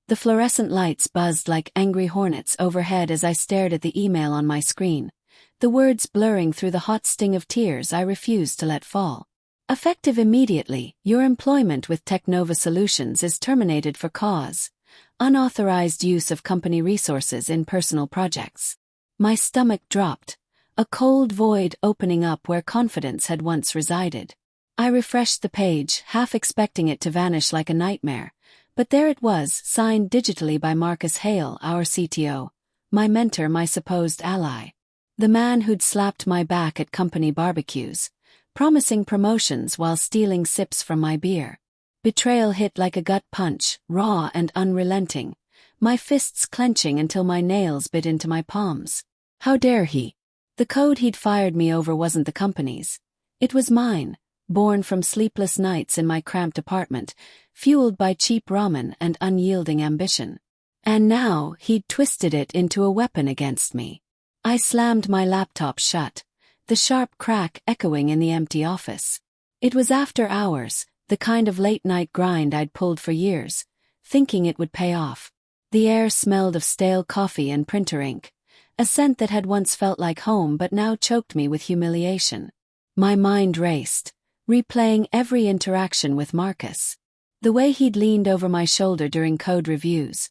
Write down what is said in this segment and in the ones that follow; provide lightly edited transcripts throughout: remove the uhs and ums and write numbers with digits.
The fluorescent lights buzzed like angry hornets overhead as I stared at the email on my screen, the words blurring through the hot sting of tears I refused to let fall. Effective immediately, your employment with Technova Solutions is terminated for cause. Unauthorized use of company resources in personal projects. My stomach dropped, a cold void opening up where confidence had once resided. I refreshed the page, half expecting it to vanish like a nightmare, but there it was, signed digitally by Marcus Hale, our CTO, my mentor, my supposed ally. The man who'd slapped my back at company barbecues, promising promotions while stealing sips from my beer. Betrayal hit like a gut punch, raw and unrelenting, my fists clenching until my nails bit into my palms. How dare he? The code he'd fired me over wasn't the company's. It was mine, born from sleepless nights in my cramped apartment, fueled by cheap ramen and unyielding ambition. And now he'd twisted it into a weapon against me. I slammed my laptop shut, the sharp crack echoing in the empty office. It was after hours, the kind of late-night grind I'd pulled for years, thinking it would pay off. The air smelled of stale coffee and printer ink, a scent that had once felt like home but now choked me with humiliation. My mind raced, replaying every interaction with Marcus. The way he'd leaned over my shoulder during code reviews,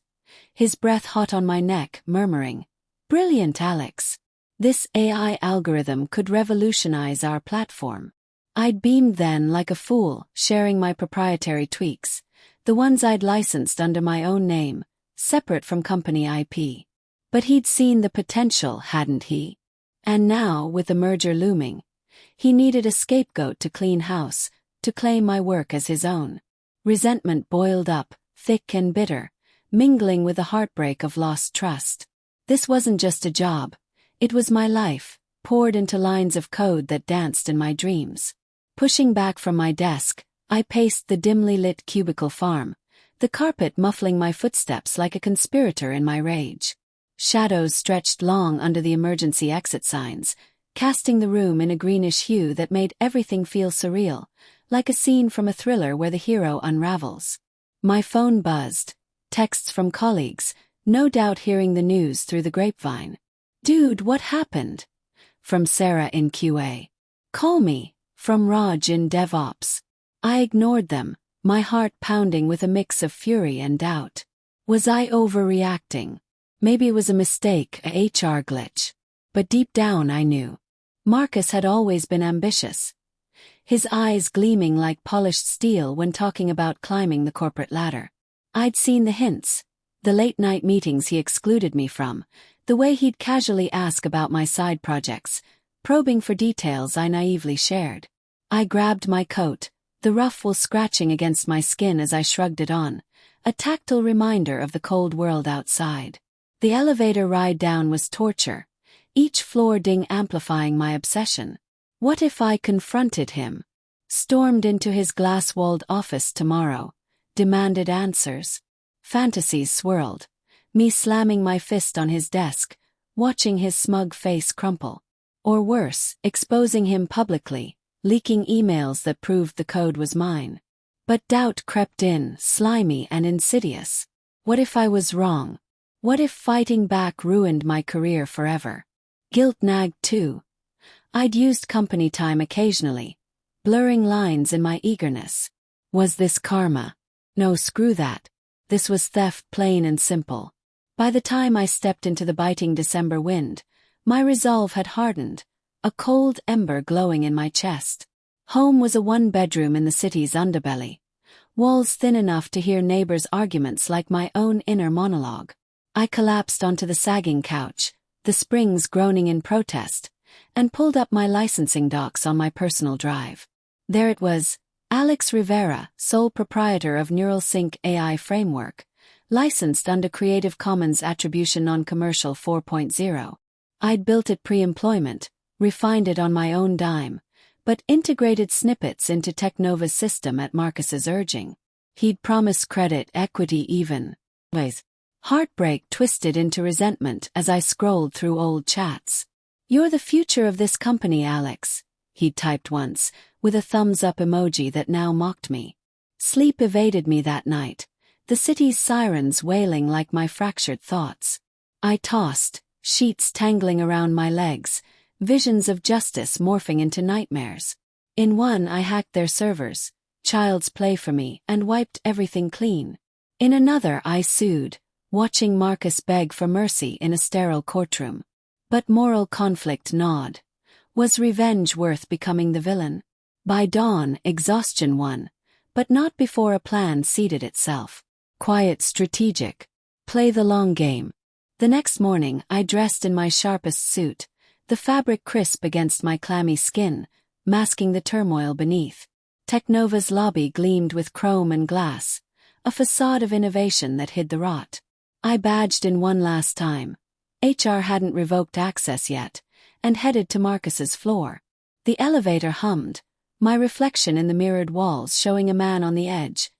his breath hot on my neck, murmuring, "Brilliant, Alex. This AI algorithm could revolutionize our platform." I'd beamed then like a fool, sharing my proprietary tweaks, the ones I'd licensed under my own name, separate from company IP. But he'd seen the potential, hadn't he? And now, with the merger looming, he needed a scapegoat to clean house, to claim my work as his own. Resentment boiled up, thick and bitter, mingling with the heartbreak of lost trust. This wasn't just a job. It was my life, poured into lines of code that danced in my dreams. Pushing back from my desk, I paced the dimly lit cubicle farm, the carpet muffling my footsteps like a conspirator in my rage. Shadows stretched long under the emergency exit signs, casting the room in a greenish hue that made everything feel surreal, like a scene from a thriller where the hero unravels. My phone buzzed, texts from colleagues, no doubt hearing the news through the grapevine. "Dude, what happened?" From Sarah in QA. "Call me." From Raj in DevOps. I ignored them, my heart pounding with a mix of fury and doubt. Was I overreacting? Maybe it was a mistake, a HR glitch. But deep down I knew. Marcus had always been ambitious. His eyes gleaming like polished steel when talking about climbing the corporate ladder. I'd seen the hints, the late-night meetings he excluded me from, the way he'd casually ask about my side projects, probing for details I naively shared. I grabbed my coat, the ruffle scratching against my skin as I shrugged it on, a tactile reminder of the cold world outside. The elevator ride down was torture, each floor ding amplifying my obsession. What if I confronted him? Stormed into his glass-walled office tomorrow, demanded answers. Fantasies swirled, me slamming my fist on his desk, watching his smug face crumple. Or worse, exposing him publicly, leaking emails that proved the code was mine. But doubt crept in, slimy and insidious. What if I was wrong? What if fighting back ruined my career forever? Guilt nagged too. I'd used company time occasionally, blurring lines in my eagerness. Was this karma? No, screw that. This was theft, plain and simple. By the time I stepped into the biting December wind, my resolve had hardened, a cold ember glowing in my chest. Home was a one-bedroom in the city's underbelly, walls thin enough to hear neighbors' arguments like my own inner monologue. I collapsed onto the sagging couch, the springs groaning in protest, and pulled up my licensing docs on my personal drive. There it was, Alex Rivera, sole proprietor of NeuralSync AI framework, licensed under Creative Commons Attribution Non-Commercial 4.0. I'd built it pre-employment, refined it on my own dime, but integrated snippets into Technova's system at Marcus's urging. He'd promised credit, equity even. Heartbreak twisted into resentment as I scrolled through old chats. "You're the future of this company, Alex," he'd typed once, with a thumbs-up emoji that now mocked me. Sleep evaded me that night, the city's sirens wailing like my fractured thoughts. I tossed, sheets tangling around my legs, visions of justice morphing into nightmares. In one I hacked their servers, child's play for me, and wiped everything clean. In another I sued, watching Marcus beg for mercy in a sterile courtroom. But moral conflict gnawed. Was revenge worth becoming the villain? By dawn, exhaustion won, but not before a plan seeded itself. Quiet, strategic. Play the long game. The next morning I dressed in my sharpest suit, the fabric crisp against my clammy skin, masking the turmoil beneath. Technova's lobby gleamed with chrome and glass, a facade of innovation that hid the rot. I badged in one last time. HR hadn't revoked access yet, and headed to Marcus's floor. The elevator hummed, my reflection in the mirrored walls showing a man on the edge,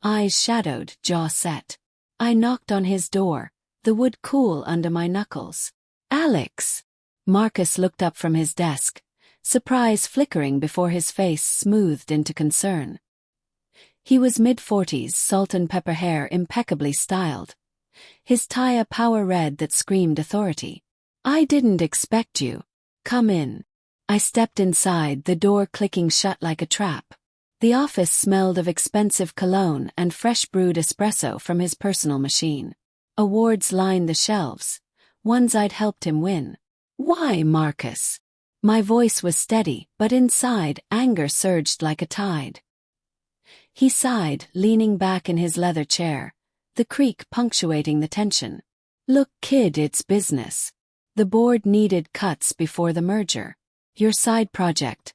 eyes shadowed, jaw set. I knocked on his door, the wood cool under my knuckles. "Alex!" Marcus looked up from his desk, surprise flickering before his face smoothed into concern. He was mid-40s, salt and pepper hair impeccably styled. His tie a power red that screamed authority. "I didn't expect you. Come in." I stepped inside, the door clicking shut like a trap. The office smelled of expensive cologne and fresh brewed espresso from his personal machine. Awards lined the shelves, ones I'd helped him win. "Why, Marcus?" My voice was steady, but inside, anger surged like a tide. He sighed, leaning back in his leather chair, the creak punctuating the tension. "Look, kid, it's business. The board needed cuts before the merger. Your side project.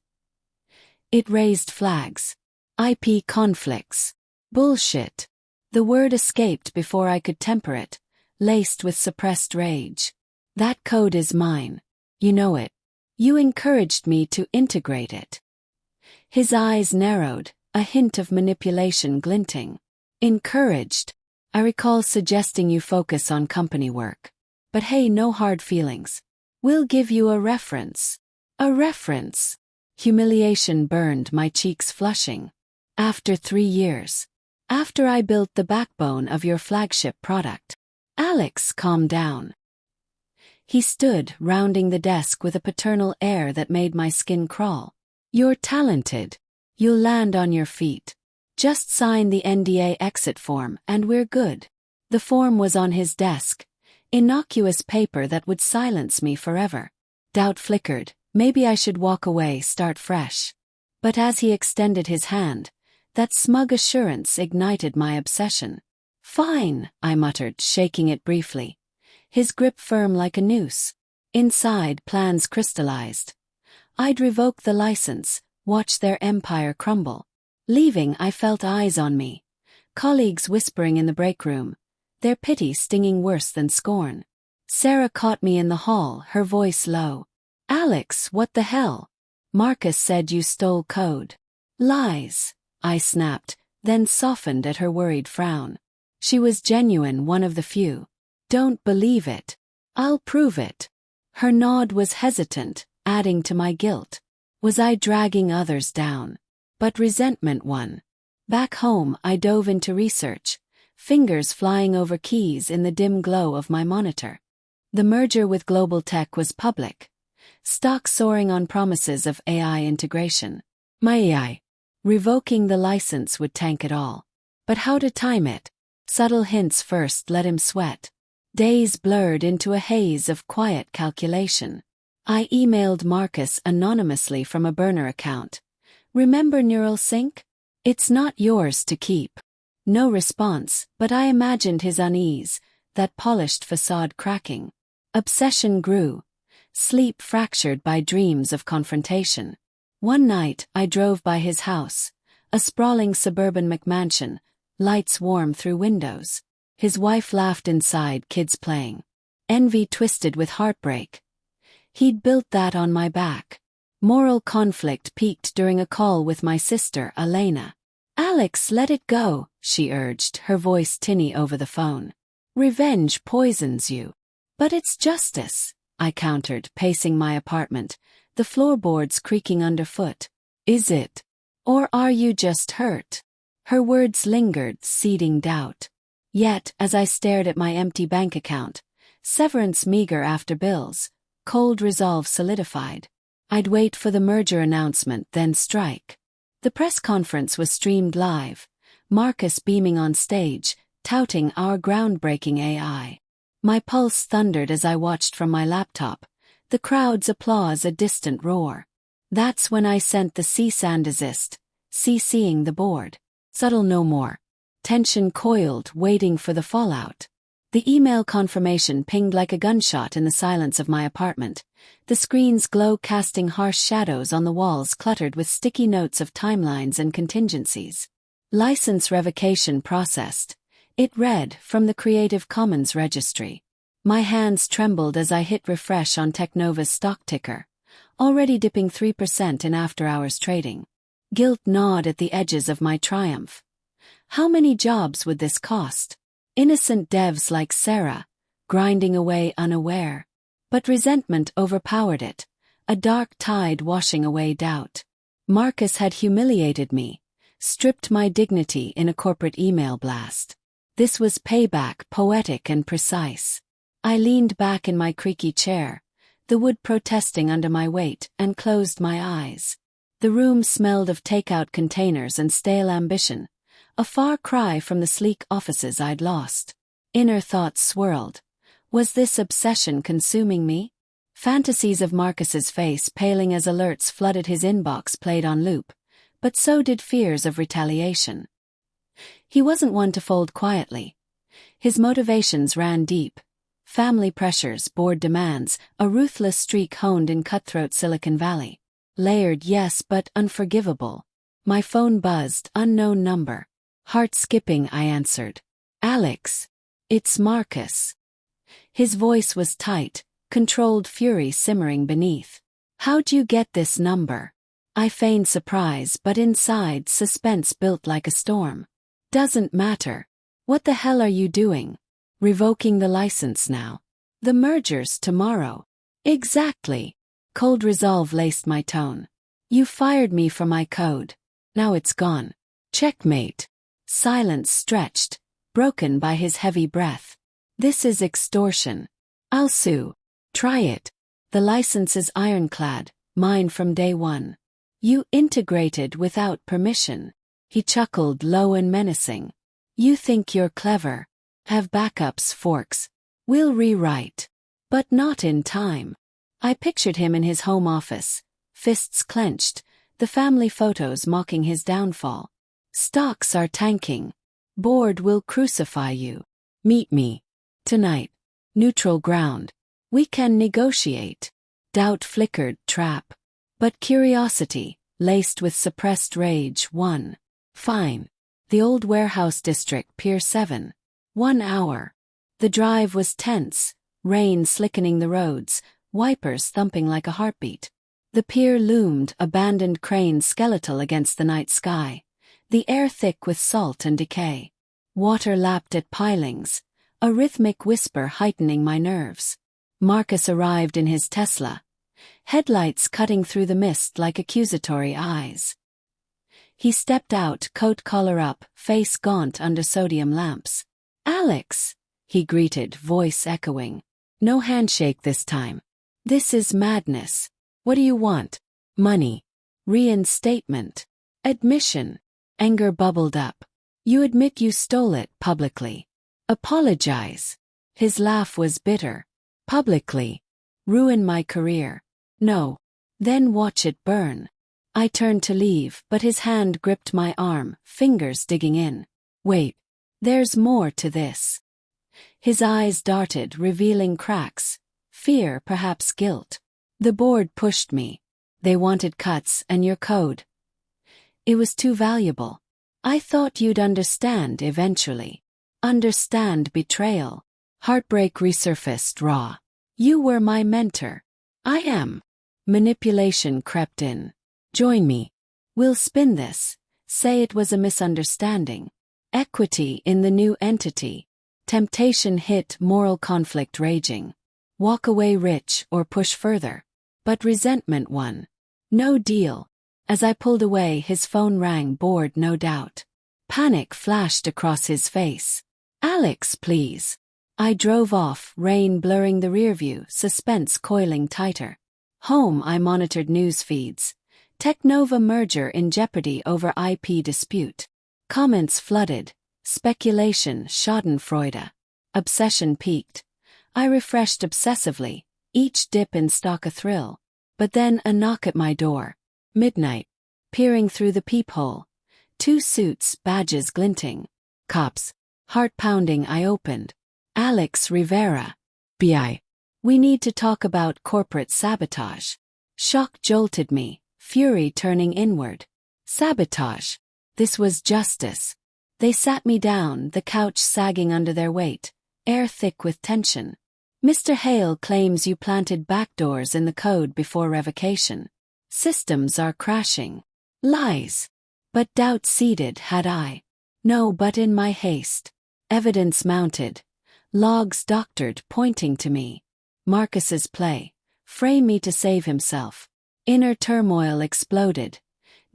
It raised flags. IP conflicts. Bullshit." The word escaped before I could temper it, laced with suppressed rage. "That code is mine. You know it. You encouraged me to integrate it." His eyes narrowed, a hint of manipulation glinting. "Encouraged? I recall suggesting you focus on company work. But hey, no hard feelings. We'll give you a reference." "A reference?" Humiliation burned, my cheeks flushing. "After 3 years. After I built the backbone of your flagship product." "Alex, calm down." He stood, rounding the desk with a paternal air that made my skin crawl. "You're talented. You'll land on your feet. Just sign the NDA exit form and we're good." The form was on his desk, innocuous paper that would silence me forever. Doubt flickered. Maybe I should walk away, start fresh. But as he extended his hand, that smug assurance ignited my obsession. "Fine," I muttered, shaking it briefly. His grip firm like a noose. Inside, plans crystallized. I'd revoke the license, watch their empire crumble. Leaving, I felt eyes on me. Colleagues whispering in the break room, their pity stinging worse than scorn. Sarah caught me in the hall, her voice low. "Alex, what the hell? Marcus said you stole code." "Lies," I snapped, then softened at her worried frown. She was genuine, one of the few. "Don't believe it. I'll prove it." Her nod was hesitant, adding to my guilt. Was I dragging others down? But resentment won. Back home, I dove into research, fingers flying over keys in the dim glow of my monitor. The merger with Global Tech was public. Stock soaring on promises of AI integration. My AI. Revoking the license would tank it all. But how to time it? Subtle hints first let him sweat. Days blurred into a haze of quiet calculation. I emailed Marcus anonymously from a burner account. "Remember Neural Sync? It's not yours to keep." No response, but I imagined his unease, that polished facade cracking. Obsession grew. Sleep fractured by dreams of confrontation. One night, I drove by his house, a sprawling suburban McMansion, lights warm through windows. His wife laughed inside, kids playing. Envy twisted with heartbreak. He'd built that on my back. Moral conflict peaked during a call with my sister, Elena. "Alex, let it go," she urged, her voice tinny over the phone. "Revenge poisons you." "But it's justice," I countered, pacing my apartment, the floorboards creaking underfoot. "Is it? Or are you just hurt?" Her words lingered, seeding doubt. Yet, as I stared at my empty bank account, severance meager after bills, cold resolve solidified. I'd wait for the merger announcement, then strike. The press conference was streamed live, Marcus beaming on stage, touting our groundbreaking AI. My pulse thundered as I watched from my laptop, the crowd's applause a distant roar. That's when I sent the cease and desist, CCing the board. Subtle no more. Tension coiled, waiting for the fallout. The email confirmation pinged like a gunshot in the silence of my apartment, the screen's glow casting harsh shadows on the walls cluttered with sticky notes of timelines and contingencies. License revocation processed. It read from the Creative Commons registry. My hands trembled as I hit refresh on Technova's stock ticker, already dipping 3% in after-hours trading. Guilt gnawed at the edges of my triumph. How many jobs would this cost? Innocent devs like Sarah, grinding away unaware. But resentment overpowered it, a dark tide washing away doubt. Marcus had humiliated me, stripped my dignity in a corporate email blast. This was payback, poetic and precise. I leaned back in my creaky chair, the wood protesting under my weight, and closed my eyes. The room smelled of takeout containers and stale ambition, a far cry from the sleek offices I'd lost. Inner thoughts swirled. Was this obsession consuming me? Fantasies of Marcus's face paling as alerts flooded his inbox played on loop, but so did fears of retaliation. He wasn't one to fold quietly. His motivations ran deep. Family pressures, board demands, a ruthless streak honed in cutthroat Silicon Valley. Layered, yes, but unforgivable. My phone buzzed, unknown number. Heart skipping, I answered. Alex. It's Marcus. His voice was tight, controlled fury simmering beneath. How'd you get this number? I feigned surprise, but inside suspense built like a storm. Doesn't matter. What the hell are you doing? Revoking the license now. The merger's tomorrow. Exactly. Cold resolve laced my tone. You fired me for my code. Now it's gone. Checkmate. Silence stretched, broken by his heavy breath. This is extortion. I'll sue. Try it. The license is ironclad, mine from day one. You integrated without permission. He chuckled low and menacing. You think you're clever. Have backups, forks. We'll rewrite. But not in time. I pictured him in his home office, fists clenched, the family photos mocking his downfall. Stocks are tanking. Board will crucify you. Meet me. Tonight. Neutral ground. We can negotiate. Doubt flickered, trap. But curiosity, laced with suppressed rage, won. Fine. The old warehouse district, Pier 7. 1 hour. The drive was tense, rain slickening the roads, wipers thumping like a heartbeat. The pier loomed, abandoned crane skeletal against the night sky, the air thick with salt and decay. Water lapped at pilings, a rhythmic whisper heightening my nerves. Marcus arrived in his Tesla, headlights cutting through the mist like accusatory eyes. He stepped out, coat collar up, face gaunt under sodium lamps. Alex, he greeted, voice echoing. No handshake this time. This is madness. What do you want? Money. Reinstatement. Admission. Anger bubbled up. You admit you stole it publicly. Apologize. His laugh was bitter. Publicly. Ruin my career. No. Then watch it burn. I turned to leave, but his hand gripped my arm, fingers digging in. Wait. There's more to this. His eyes darted, revealing cracks. Fear, perhaps guilt. The board pushed me. They wanted cuts and your code. It was too valuable. I thought you'd understand eventually. Understand betrayal. Heartbreak resurfaced raw. You were my mentor. I am. Manipulation crept in. Join me. We'll spin this. Say it was a misunderstanding. Equity in the new entity. Temptation hit, moral conflict raging. Walk away rich or push further. But resentment won. No deal. As I pulled away, his phone rang, bored no doubt. Panic flashed across his face. Alex, please. I drove off, rain blurring the rearview, suspense coiling tighter. Home, I monitored news feeds. Technova merger in jeopardy over IP dispute. Comments flooded. Speculation, schadenfreude. Obsession peaked. I refreshed obsessively, each dip in stock a thrill. But then a knock at my door. Midnight. Peering through the peephole. 2 suits, badges glinting. Cops. Heart pounding, I opened. Alex Rivera. BI. We need to talk about corporate sabotage. Shock jolted me, fury turning inward. Sabotage. This was justice. They sat me down, the couch sagging under their weight, air thick with tension. Mr. Hale claims you planted backdoors in the code before revocation. Systems are crashing. Lies. But doubt seeded, had I. No, but in my haste. Evidence mounted. Logs doctored, pointing to me. Marcus's play. Frame me to save himself. Inner turmoil exploded.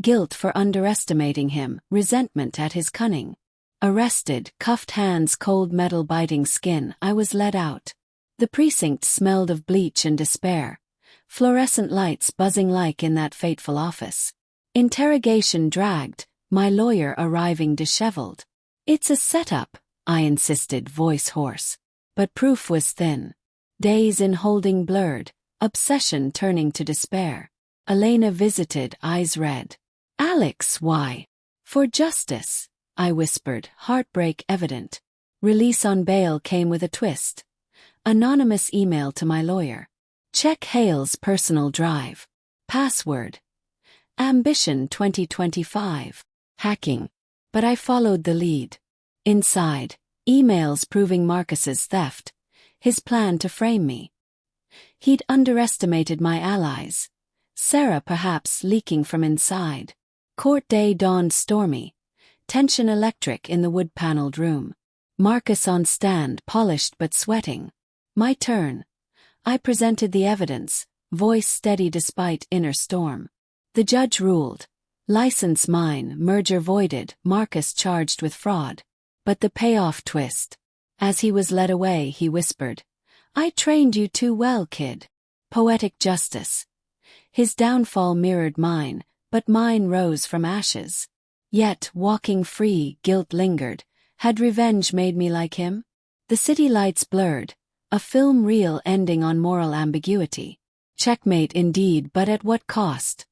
Guilt for underestimating him, resentment at his cunning. Arrested, cuffed hands, cold metal biting skin, I was led out. The precinct smelled of bleach and despair. Fluorescent lights buzzing like in that fateful office. Interrogation dragged, my lawyer arriving disheveled. It's a setup, I insisted, voice hoarse. But proof was thin. Days in holding blurred, obsession turning to despair. Elena visited, eyes red. Alex, why? For justice, I whispered, heartbreak evident. Release on bail came with a twist. Anonymous email to my lawyer. Check Hale's personal drive. Password. Ambition 2025. Hacking. But I followed the lead. Inside, emails proving Marcus's theft. His plan to frame me. He'd underestimated my allies. Sarah perhaps leaking from inside. Court day dawned stormy. Tension electric in the wood-paneled room. Marcus on stand, polished but sweating. My turn. I presented the evidence, voice steady despite inner storm. The judge ruled. License mine, merger voided, Marcus charged with fraud. But the payoff twist. As he was led away, he whispered, I trained you too well, kid. Poetic justice. His downfall mirrored mine, but mine rose from ashes. Yet, walking free, guilt lingered. Had revenge made me like him? The city lights blurred, a film reel ending on moral ambiguity. Checkmate indeed, but at what cost?